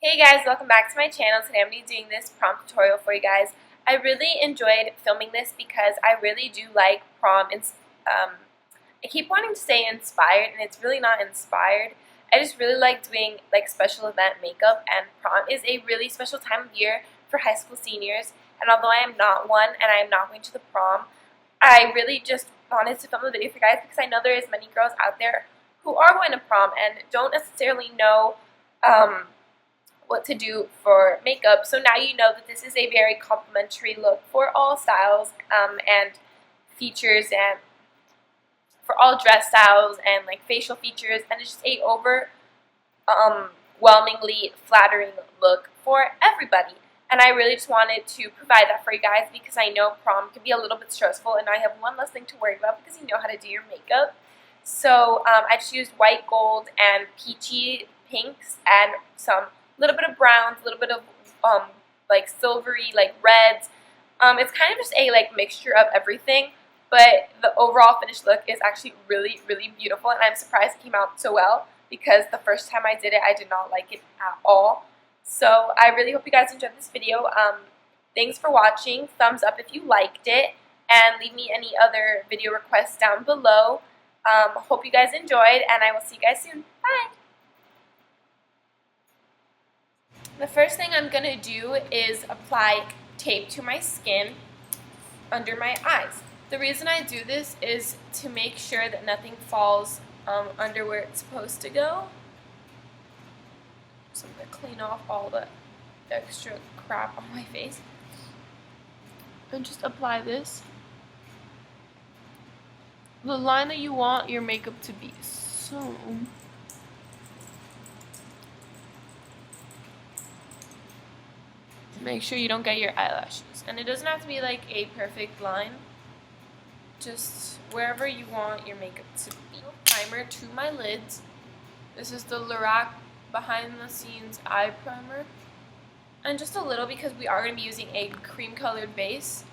Hey guys, welcome back to my channel. Today I'm going to be doing this prom tutorial for you guys. I really enjoyed filming this because I really do like prom. I keep wanting to say inspired, and it's really not inspired. I just really like doing like special event makeup, and prom is a really special time of year for high school seniors. And although I am not one and I am not going to the prom, I really just wanted to film a video for you guys because I know there is many girls out there who are going to prom and don't necessarily know what to do for makeup. So now you know that this is a very complimentary look for all styles and features, and for all dress styles and like facial features, and it's just a overwhelmingly flattering look for everybody. And I really just wanted to provide that for you guys because I know prom can be a little bit stressful, and I have one less thing to worry about because you know how to do your makeup. So I just used white gold and peachy pinks and some little bit of browns, a little bit of like silvery like reds. It's kind of just a like mixture of everything, but the overall finished look is actually really, really beautiful, and I'm surprised it came out so well because the first time I did it, I did not like it at all. So I really hope you guys enjoyed this video. Thanks for watching. Thumbs up if you liked it, and leave me any other video requests down below. Hope you guys enjoyed, and I will see you guys soon. Bye! The first thing I'm going to do is apply tape to my skin under my eyes. The reason I do this is to make sure that nothing falls under where it's supposed to go. So I'm going to clean off all the extra crap on my face. And just apply this. The line that you want your makeup to be. So make sure you don't get your eyelashes. And it doesn't have to be like a perfect line. Just wherever you want your makeup to be. Primer to my lids. This is the Lorac Behind the Scenes Eye Primer. And just a little because we are going to be using a cream colored base.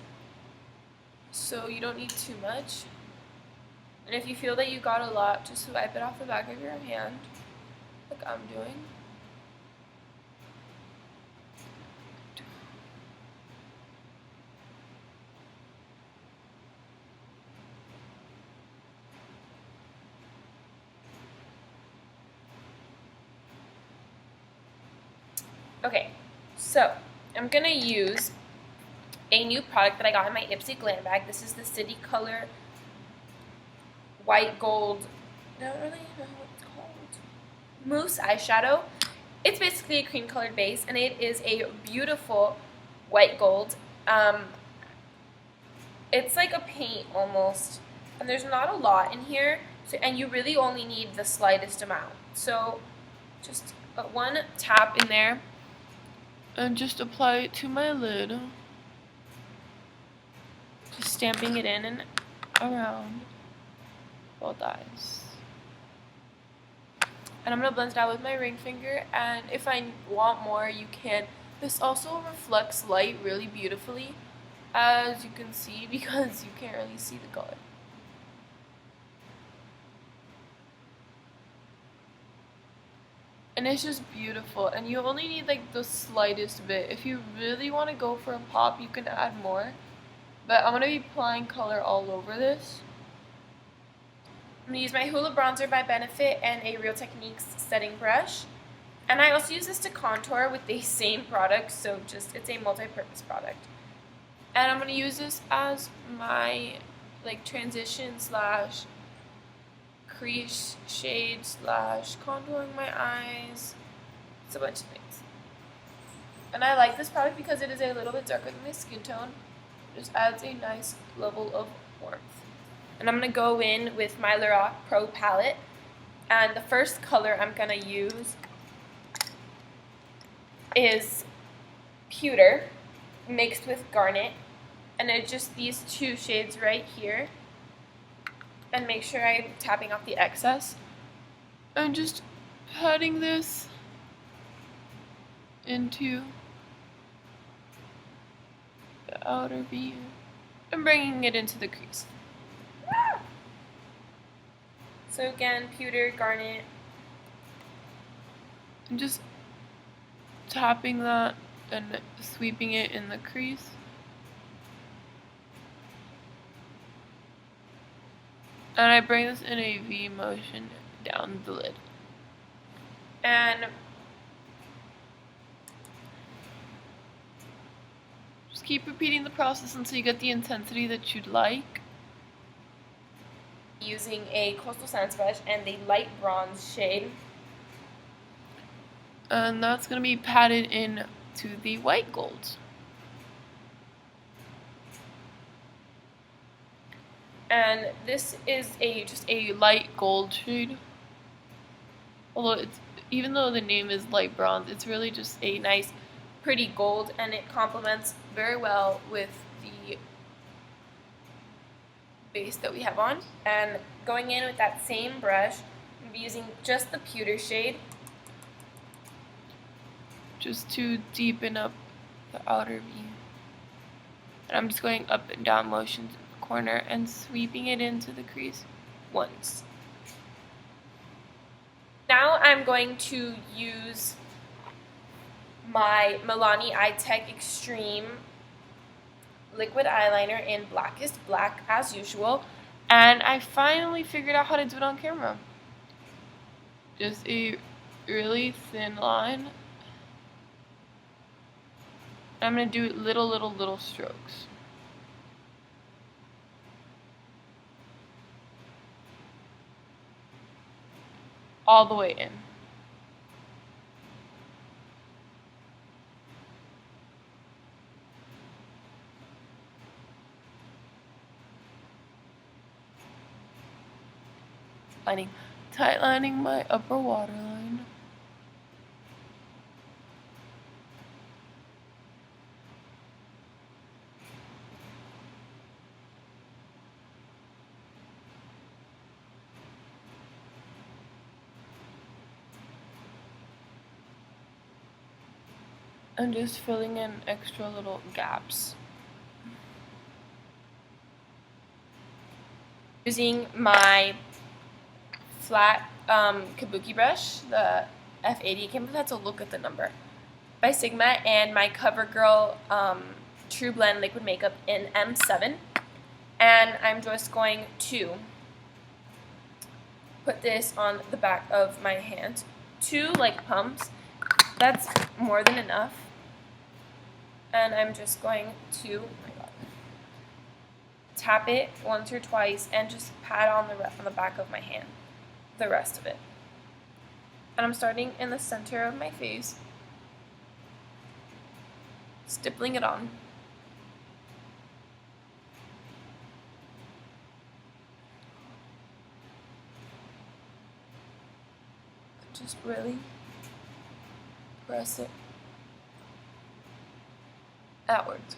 So you don't need too much. And if you feel that you got a lot, just wipe it off the back of your hand, like I'm doing. Okay, so I'm going to use a new product that I got in my Ipsy Glam bag. This is the City Color White Gold, I don't really know what it's called, mousse eyeshadow. It's basically a cream colored base, and it is a beautiful white gold. It's like a paint almost, and there's not a lot in here, so, and you really only need the slightest amount. So just one tap in there and just apply it to my lid, just stamping it in and around both eyes. And I'm going to blend it out with my ring finger, and if I want more you can. This also reflects light really beautifully, as you can see, because you can't really see the color. And it's just beautiful, and you only need like the slightest bit. If you really want to go for a pop, you can add more, but I'm going to be applying color all over this. I'm going to use my Hoola bronzer by Benefit and a Real Techniques setting brush. And I also use this to contour with the same product, so just it's a multi-purpose product. And I'm going to use this as my like transition slash crease shade slash contouring my eyes. It's a bunch of things. And I like this product because it is a little bit darker than my skin tone. It just adds a nice level of warmth. And I'm going to go in with my Lorac Pro Palette. And the first color I'm going to use is Pewter mixed with Garnet. And it's just these two shades right here. And make sure I'm tapping off the excess. And just patting this into the outer V and bringing it into the crease. So again, Pewter, Garnet, and just tapping that and sweeping it in the crease. And I bring this in a V motion down the lid. And just keep repeating the process until you get the intensity that you'd like. Using a Coastal Sands brush and the light bronze shade. And that's going to be patted in to the white gold. And this is just a light gold shade. Although even though the name is light bronze, it's really just a nice pretty gold, and it complements very well with the base that we have on. And going in with that same brush, I'm going to be using just the pewter shade, just to deepen up the outer V. And I'm just going up and down motions in the corner and sweeping it into the crease once. Now I'm going to use my Miliani EyeTech Extreme liquid eyeliner in Blackest Black as usual. And I finally figured out how to do it on camera. Just a really thin line. I'm going to do little strokes. All the way in. Tight lining my upper waterline. And just filling in extra little gaps. Using my flat kabuki brush, the F80, I can't believe I had to look at the number, by Sigma, and my Covergirl TruBlend liquid makeup in M7. And I'm just going to put this on the back of my hand. 2 like pumps, that's more than enough. And I'm just going to, oh my god, tap it once or twice and just pat on the back of my hand, the rest of it. And I'm starting in the center of my face, stippling it on. Just really press it outwards.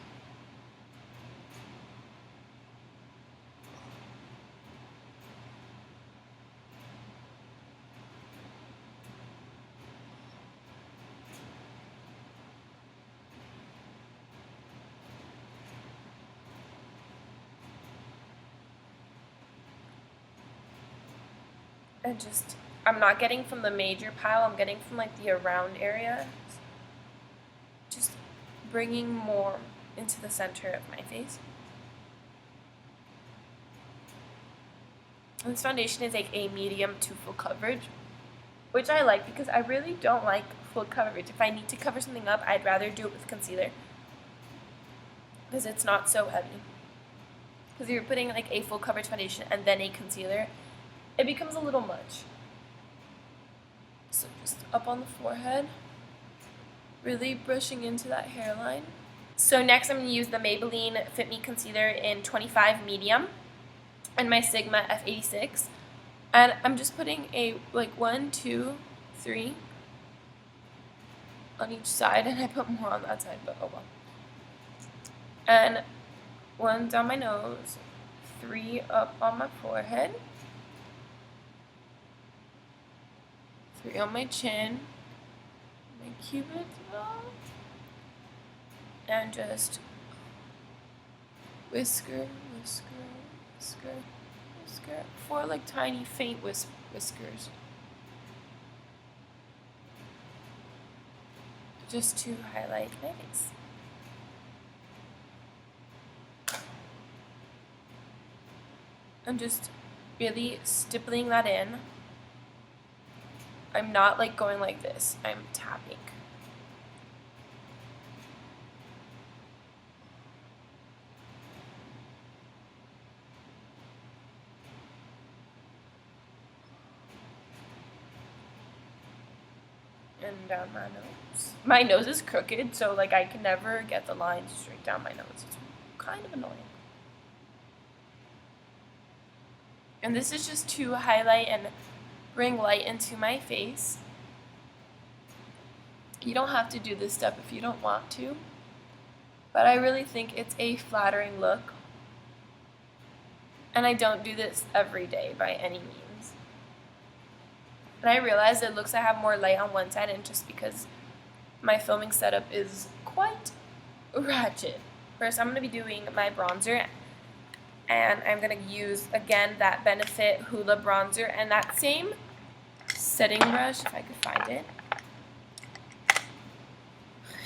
And just, I'm not getting from the major pile, I'm getting from like the around area. Just bringing more into the center of my face. And this foundation is like a medium to full coverage, which I like because I really don't like full coverage. If I need to cover something up, I'd rather do it with concealer because it's not so heavy. Because if you're putting like a full coverage foundation and then a concealer, it becomes a little much. So just up on the forehead, really brushing into that hairline. So next I'm going to use the Maybelline Fit Me concealer in 25 medium and my Sigma F86. And I'm just putting a like 1, 2, 3 on each side, and I put more on that side, but oh well. And 1 down my nose, 3 up on my forehead, 3 on my chin, my cupid's bow, and just whisker, whisker, whisker, whisker, 4 like tiny faint whiskers. just to highlight my face. I'm just really stippling that in. I'm not like going like this, I'm tapping. And down my nose. My nose is crooked, so like I can never get the lines straight down my nose. It's kind of annoying. And this is just to highlight and bring light into my face. You don't have to do this step if you don't want to, but I really think it's a flattering look. And I don't do this every day by any means. And I realize it looks like I have more light on one side, and just because my filming setup is quite ratchet. First, I'm going to be doing my bronzer, and I'm going to use, again, that Benefit Hoola bronzer and that same setting brush, if I could find it.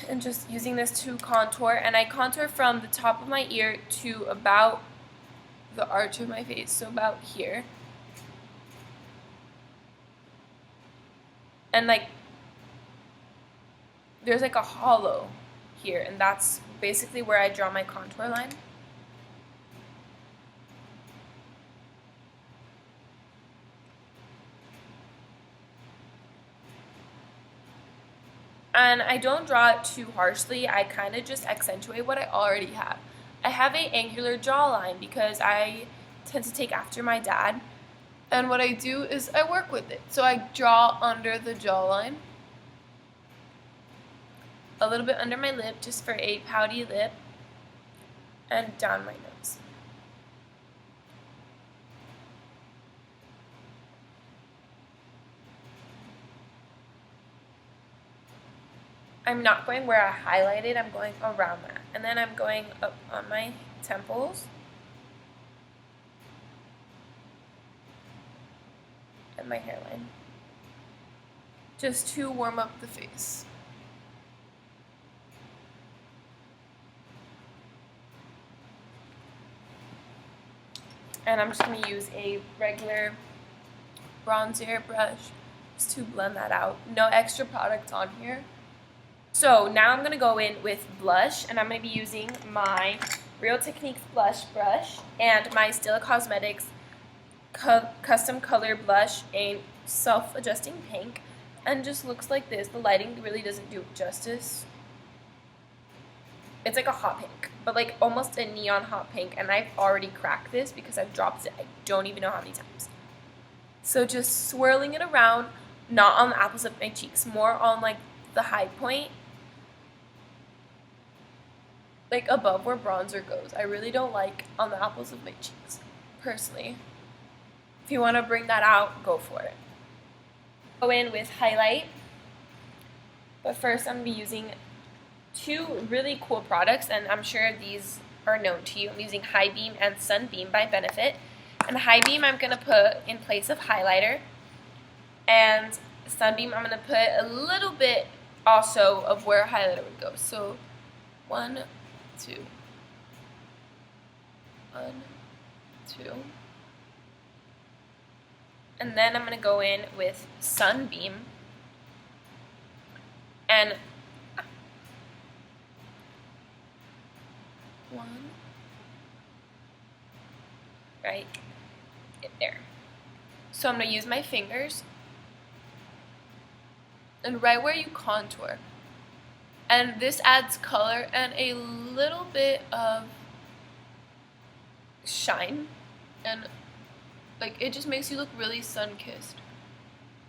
And just using this to contour, and I contour from the top of my ear to about the arch of my face, so about here. And like, there's like a hollow here, and that's basically where I draw my contour line. And I don't draw it too harshly, I kind of just accentuate what I already have. I have an angular jawline because I tend to take after my dad. And what I do is I work with it. So I draw under the jawline, a little bit under my lip just for a pouty lip, and down my nose. I'm not going where I highlighted, I'm going around that. And then I'm going up on my temples. And my hairline. Just to warm up the face. And I'm just going to use a regular bronzer brush just to blend that out. No extra product on here. So now I'm going to go in with blush, and I'm going to be using my Real Techniques blush brush and my Stila Cosmetics custom color blush, a self-adjusting pink, and just looks like this. The lighting really doesn't do it justice. It's like a hot pink, but like almost a neon hot pink, and I've already cracked this because I've dropped it I don't even know how many times. So just swirling it around, not on the apples of my cheeks, more on like the high point, like above where bronzer goes. I really don't like on the apples of my cheeks, personally. If you want to bring that out, go for it. Go in with highlight, but first I'm going to be using two really cool products, and I'm sure these are known to you. I'm using Highbeam and Sunbeam by Benefit. And Highbeam I'm going to put in place of highlighter, and Sunbeam I'm going to put a little bit also of where highlighter would go. So 1, 2, 1, 2. And then I'm going to go in with Sunbeam and 1, right there. So I'm going to use my fingers and right where you contour. And this adds color and a little bit of shine, and like it just makes you look really sun-kissed,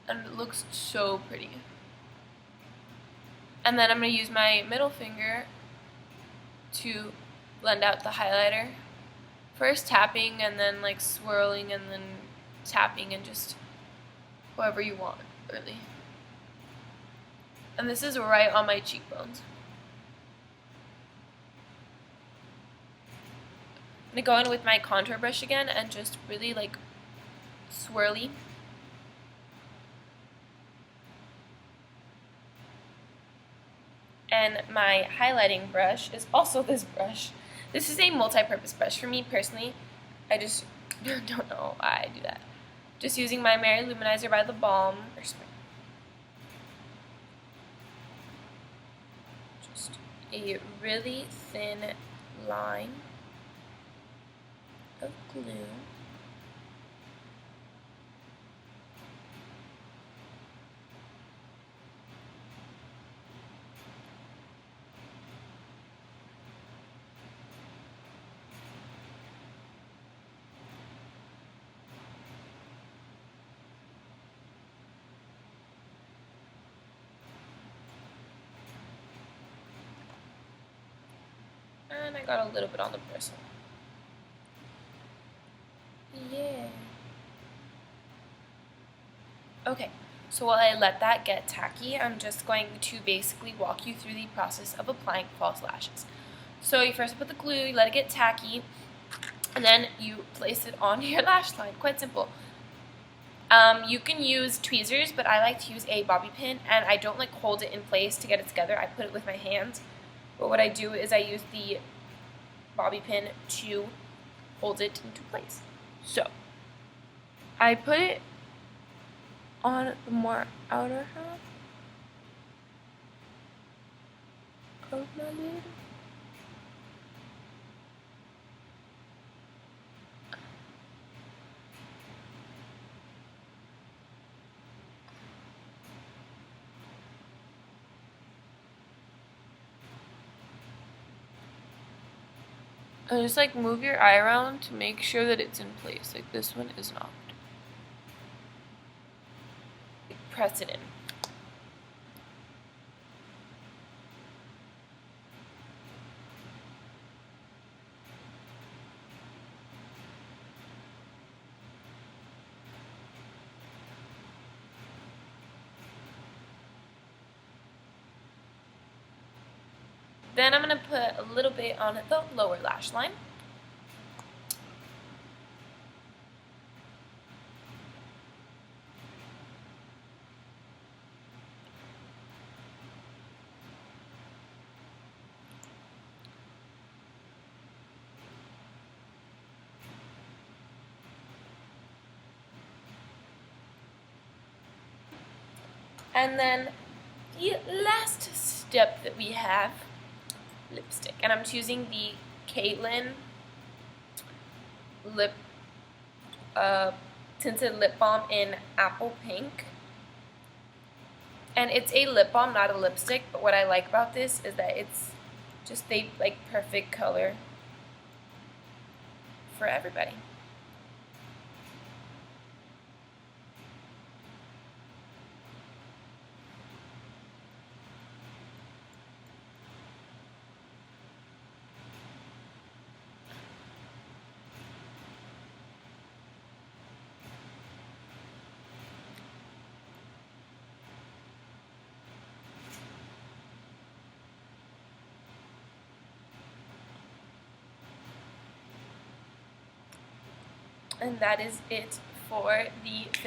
and it looks so pretty. And then I'm going to use my middle finger to blend out the highlighter. First tapping and then like swirling and then tapping, and just however you want, really. And this is right on my cheekbones. I'm going to go in with my contour brush again and just really like swirly. And my highlighting brush is also this brush. This is a multi-purpose brush for me personally. I just don't know why I do that. Just using my Lou-Manizer by the Balm. Just a really thin line of glue. And I got a little bit on the bristle. Yeah. Okay, so while I let that get tacky, I'm just going to basically walk you through the process of applying false lashes. So you first put the glue, you let it get tacky, and then you place it on your lash line. Quite simple. You can use tweezers, but I like to use a bobby pin, and I don't like hold it in place to get it together. I put it with my hands. But what I do is I use the bobby pin to hold it into place. So I put it on the more outer half of my lid. And just like move your eye around to make sure that it's in place. Like this one is not. Press it in. Then I'm going to put a little bit on the lower lash line. And then the last step that we have, lipstick. And I'm choosing the Cailyn tinted lip balm in apple pink. And it's a lip balm, not a lipstick, but what I like about this is that it's just the like perfect color for everybody. And that is it for the finished